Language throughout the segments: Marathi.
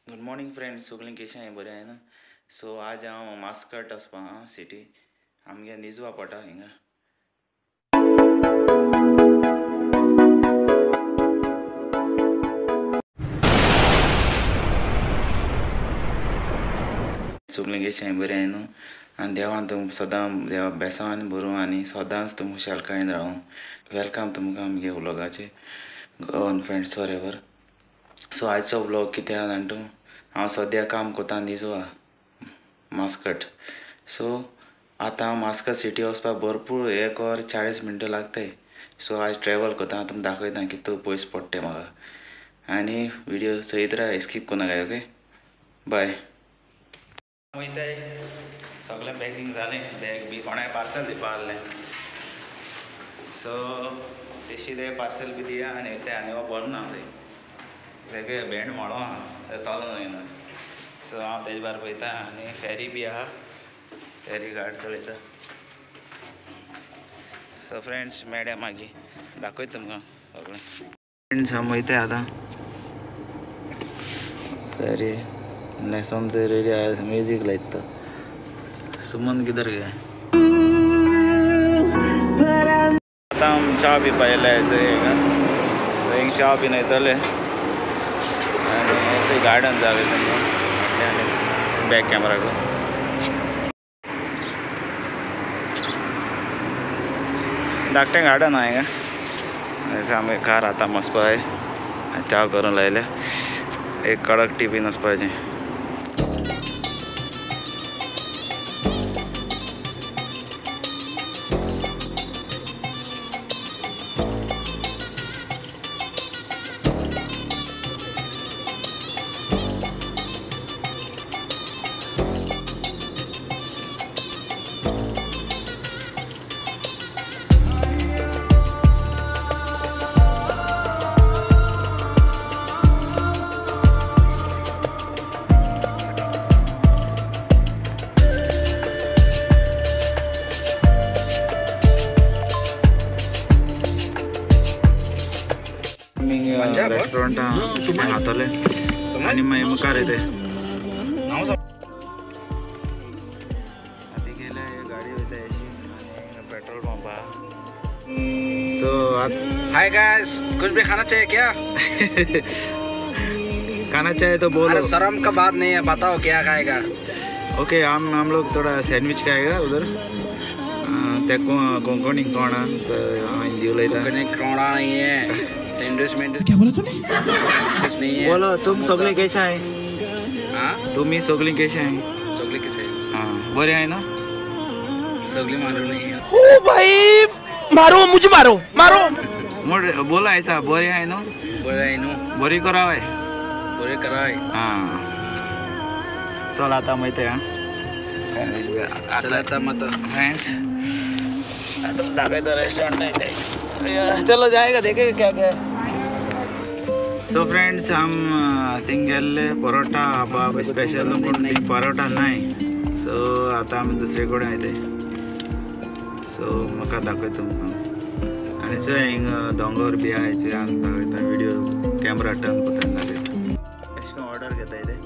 गुड मॉर्निंग फ्रेंड्स, सगळीं कशें आहाय? बरें आहाय ना? सो आज हांव मास्कट वचपा सिटी आमगे निजवा पडटा हिंगा. सगळीं कशें आहाय? बरें आहाय न्हू? आनी देवान तुमकां सदां देवा बेसांवान भरूं आनी सदांच तुमकां शालकायेन रावूं. वेलकम तुमकां आमगे व्लॉगाचे on friends forever. So आजचो व्लॉग कितें आहा जाणा तूं? हांव सद्या काम कोता निजवा मास्कट. सो आतां हांव मास्कट सिटी वचपाक भरपूर 1 वर 40 मिनटां लागताय. सो आज ट्रॅवल कोता तुमकां दाखयता कितू पयस पडटा म्हाका. आनी व्हिडिओ चयत राव, स्कीप कोनाकाय. Okay, bye. वयताय, सगळें पॅकींग जालें. बॅग बी कोणाय पार्सल दिवपा आहलें. सो तेशी ते पार्सल बी दिया आनी वयताय. आनी हो बरो ना थंय तेगे भेंड मोडो आहा, चलोन वयना. सो हांव तेजे भायर पळयता. आनी फेरी बी आहा, फेरी गाडी चलयता. सो फ्रेंड्स मेळ्या मागीर दाखयता तुमकां सगळें. फ्रेंड्स हांव वयताय आतां फेरी. लेसन रेडी आहा, म्युजीक लायता. सुमन किधर गया? आतां आमी च्या पिवपा येयले चोय. सो हिंग च्या बीन वयतले आनी थंय गार्डन जालें तुमकां आनी बॅक कॅमेरा घेवन. धाकटें गार्डन आहा हिंगा. आमी कार आतां मसपाय च्या करून लायल्या. एक कडक टी बीन वचपाचें. रेस्टॉरंट खातले आनी मागीर मुखार येते. आतां गेल्या गाडी वयता अशी आनी पेट्रोल पंप आहा. सो हाय गाइस, कुछ भी खाना चाहिए क्या? खाना चाहिए तो बोलो. अरे शर्म का बात नहीं है, बताओ क्या खाएगा? ओके, हम लोग थोड़ा सैंडविच खाएगा उधर. ते कोंकणी कोणा हिंदी उलयता. कोंकणी कोणा नहीं है. इन्वेस्टमेंट क्या बोला तूने? कुछ नहीं है. बोलो तुम सगळे कशे आहे? हाँ, तुम्ही सगळी कशे आहे? सगळे कैसे? हां, बरे आहे ना? सगळे मालूम नहीं है. ओ भाई, मारो मुझे, मारो मारो. मोड बोला ऐसा बरे आहे ना? बरे नो, बरी करावं. बरे कराय. हां, चल आता माहिती आहे. चला आता मत फ्रेंड्स आता दाखवतो रेस्टोरेंट आहे. चलो जाएगा, देखेगा क्या क्या. सो फ्रेंड्स हम थिंग गेल्ले परोटा बाबा स्पेशल पूण थिंग परोटा नाही. सो आता आमी दुसरे कडेन वयताय. सो म्हाका दाखयता तुमकां. आनी चोय हिंग दोंगर बी आहाय चोय हांगा दाखयता. व्हिडिओ कॅमेरा टर्न कोता दाखयता. एश कोन ऑर्डर घेता ते.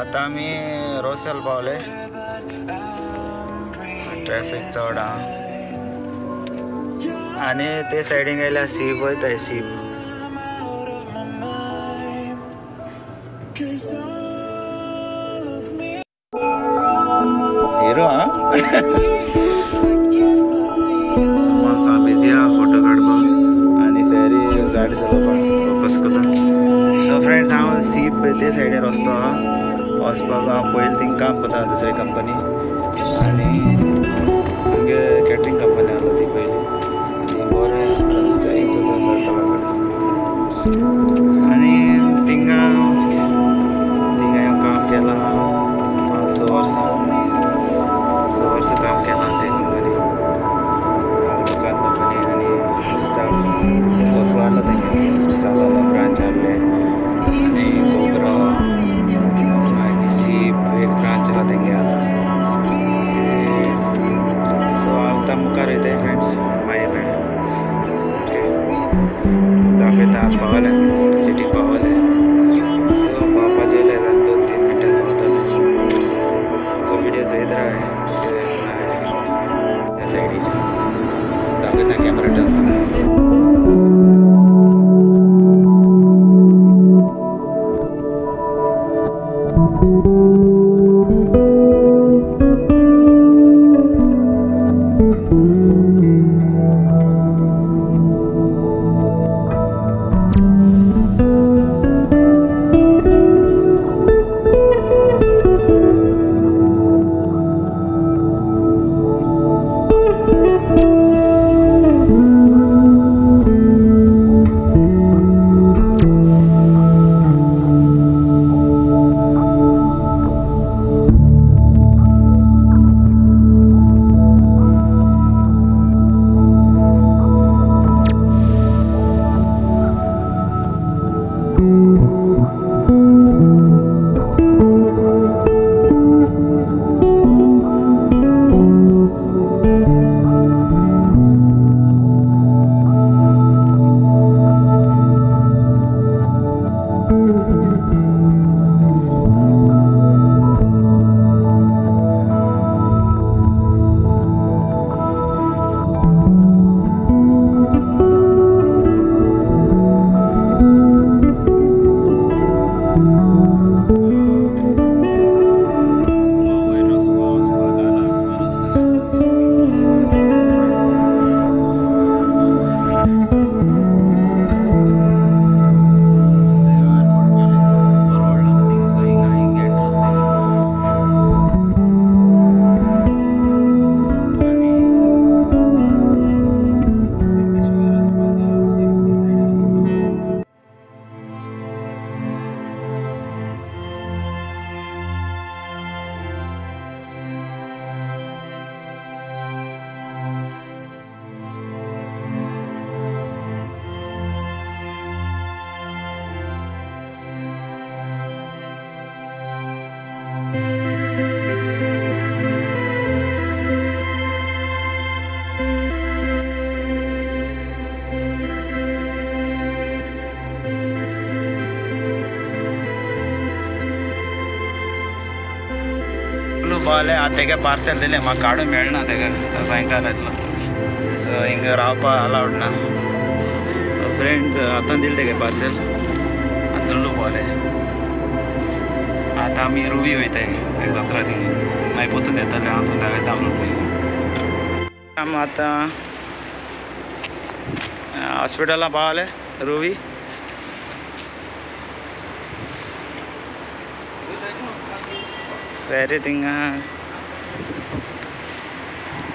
आता आम्ही रोसेल पावले. ट्रॅफिक चढ हा आणि ते सायडीन गेल्या सीप वयता सीप. हिरो हा सुमन सा बिझी हा फोटो काढपाक आणि फेरी गाडी चलोवपाक फोकस करता. सो फ्रेंड्स हांव सीप ते सायडीर वचतो हा वचपाक. हांव पयलीं थिंग काम करता दुसरी कंपनी आनी आमगे कॅटरिंग कंपनी आहलो ती पयलीं आनी बरें थंय चलता सर्कला कडेन आनी थिंगा हांव काम केलां 5-6 वर्सां काम केलां ते कंपनी दुकान कंपनी आनी स्टाफ भरपूर आहलो तेंगे. सालाला ब्रांच आहले आनी गोगरा मागीर सीप एक ब्रांच आहा तेंगे आतां. सो हांव आतां मुखार वयताय फ्रेंड्स मागीर मेळया. दाखयता आज पावले सिटी पावले. सो पावपाचें येयलें 2-3 मिनटां पावतले. सो विडियो चोयत राव त्या सायडीच्या दाखयता कॅमेरा टर्न. पावले आतां तेगे पार्सल दिलें म्हाका काडून मेळना तेका बँकार येतलो. सो हिंगा रावपा अलावड ना. फ्रेंड्स आतां दिलें तेगे पार्सल आतां पावले. आतां आमी रुवी वयताय तेका जात्रा थिंग मागीर पोतून येतले. हांव तुमकां दाखयता आमी आतां हॉस्पिटलां पावले रुवी. वेरी थिंगा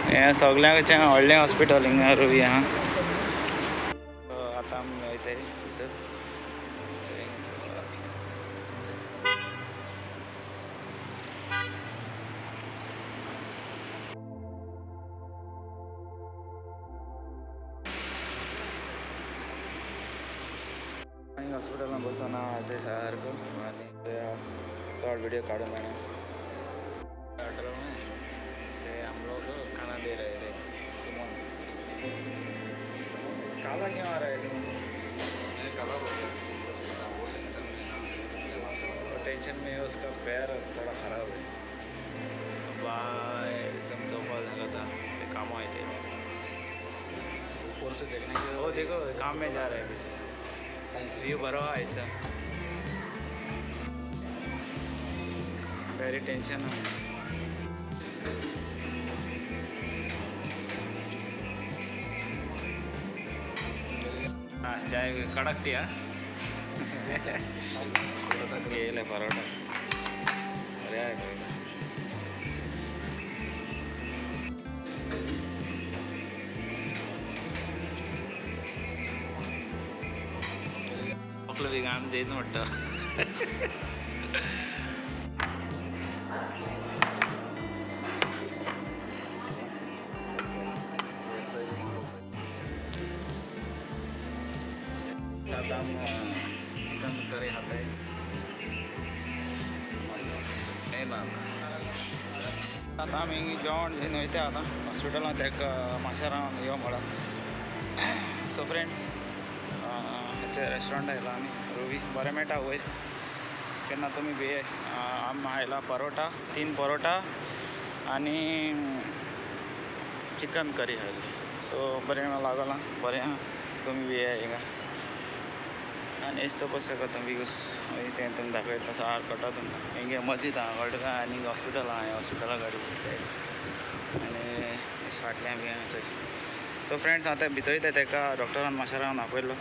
हें सगळ्यांचे व्हडलें हॉस्पिटल हिंगा रुवी आहा. आतां आमी वयताय भितर. हॉस्पिटलां बसून हांव ते सारको आनी शॉर्ट वीडियो काडून मेळना. हम लोग खाना दे रहे थे. सुमन काला क्यों आ रहा है? सुमन काला बोल रहा है. टेंशन में है, उसका पैर थोड़ा खराब है। बाय एकदम चौपा झाला था से काम आए थे। ऊपर से देखने के वो देखो काम में जा रहे हैं, व्यू भरा हुआ ऐसा। वेरी टेंशन है। हाँ चाय कड़क टिया गेले परोटा अरे आपलं वेगळं देत वाटतं। साधा चिकन करी खात आहे आता आम्ही जेवण घेऊन वयते आता हॉस्पिटलांत एक माशेरान यो म्हणून। सो फ्रेंड्स हेचे रेस्टॉरंट आयला आमी रुवी बरें मेळटा वयर केन्ना तुमी बी आम आयला परोटा 3 परोटा आनी चिकन करी खायली। सो बरें लागला बरें तुमी बी येया हिंगा आनी एस पयस करता बिकॉज तें तुमकां दाखयता सार कटा तुमकां हिंगे मस्जिद आहा कळटा आनी हॉस्पिटल आहा हॉस्पिटला गाडी सायड आनी फाटल्यान बी थंय। सो फ्रेंड्स आतां भितर येता तेका डॉक्टरान माशेरान आपयलो